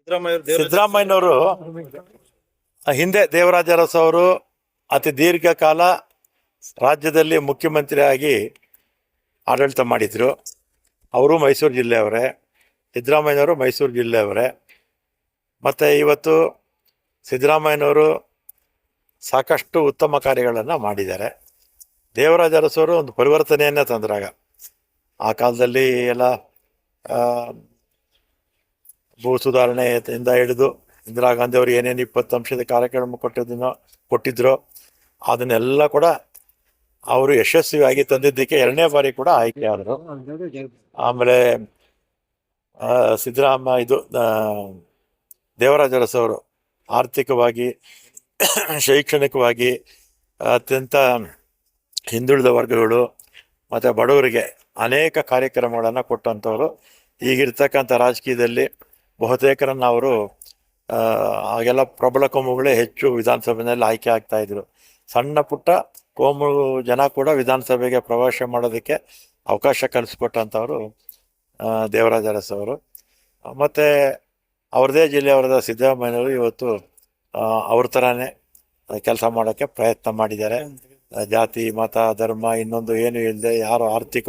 ಸಿದ್ದರಾಮಯ್ಯನವರು ಹಿಂದೆ ದೇವರಾಜ ಅರಸು ಅವರು ಅತಿ ದೀರ್ಘಕಾಲ ರಾಜ್ಯದಲ್ಲಿ ಮುಖ್ಯಮಂತ್ರಿಯಾಗಿ ಆಡಳಿತ ಮಾಡಿದರು. ಅವರು ಮೈಸೂರು ಜಿಲ್ಲೆಯವರೇ, ಸಿದ್ದರಾಮಯ್ಯನವರು ಮೈಸೂರು ಜಿಲ್ಲೆಯವರೇ. ಮತ್ತು ಇವತ್ತು ಸಿದ್ದರಾಮಯ್ಯನವರು ಸಾಕಷ್ಟು ಉತ್ತಮ ಕಾರ್ಯಗಳನ್ನು ಮಾಡಿದ್ದಾರೆ. ದೇವರಾಜ ಅರಸವರು ಒಂದು ಪರಿವರ್ತನೆಯನ್ನೇ ತಂದ್ರಾಗ. ಆ ಕಾಲದಲ್ಲಿ ಎಲ್ಲ ಭೂ ಸುಧಾರಣೆಯಿಂದ ಹಿಡಿದು ಇಂದಿರಾ ಗಾಂಧಿ ಅವರು ಏನೇನು 20 ಅಂಶದ ಕಾರ್ಯಕ್ರಮ ಕೊಟ್ಟಿದ್ರೋ ಅದನ್ನೆಲ್ಲ ಕೂಡ ಅವರು ಯಶಸ್ವಿಯಾಗಿ ತಂದಿದ್ದಕ್ಕೆ 2ನೇ ಬಾರಿ ಕೂಡ ಆಯ್ಕೆ ಆದರು. ಆಮೇಲೆ ದೇವರಾಜ ಅರಸವರು ಆರ್ಥಿಕವಾಗಿ, ಶೈಕ್ಷಣಿಕವಾಗಿ ಅತ್ಯಂತ ಹಿಂದುಳಿದ ವರ್ಗಗಳು ಮತ್ತು ಬಡವರಿಗೆ ಅನೇಕ ಕಾರ್ಯಕ್ರಮಗಳನ್ನು ಕೊಟ್ಟಂಥವ್ರು. ಈಗಿರ್ತಕ್ಕಂಥ ರಾಜಕೀಯದಲ್ಲಿ ಬಹುತೇಕರನ್ನು ಅವರು ಆಗೆಲ್ಲ ಪ್ರಬಲ ಕೋಮುಗಳೇ ಹೆಚ್ಚು ವಿಧಾನಸಭೆಯಲ್ಲಿ ಆಯ್ಕೆ ಆಗ್ತಾಯಿದ್ರು. ಸಣ್ಣ ಪುಟ್ಟ ಕೋಮು ಜನ ಕೂಡ ವಿಧಾನಸಭೆಗೆ ಪ್ರವೇಶ ಮಾಡೋದಕ್ಕೆ ಅವಕಾಶ ಕಲಿಸ್ಕೊಟ್ಟಂಥವ್ರು ದೇವರಾಜ ಅರಸವರು. ಮತ್ತು ಅವ್ರದ್ದೇ ಜಿಲ್ಲೆಯವರಾದ ಸಿದ್ದರಾಮಯ್ಯನವರು ಇವತ್ತು ಅವ್ರ ಥರನೇ ಕೆಲಸ ಮಾಡೋಕ್ಕೆ ಪ್ರಯತ್ನ ಮಾಡಿದ್ದಾರೆ. ಜಾತಿ, ಮತ, ಧರ್ಮ ಇನ್ನೊಂದು ಏನು ಇಲ್ಲದೆ ಯಾರು ಆರ್ಥಿಕ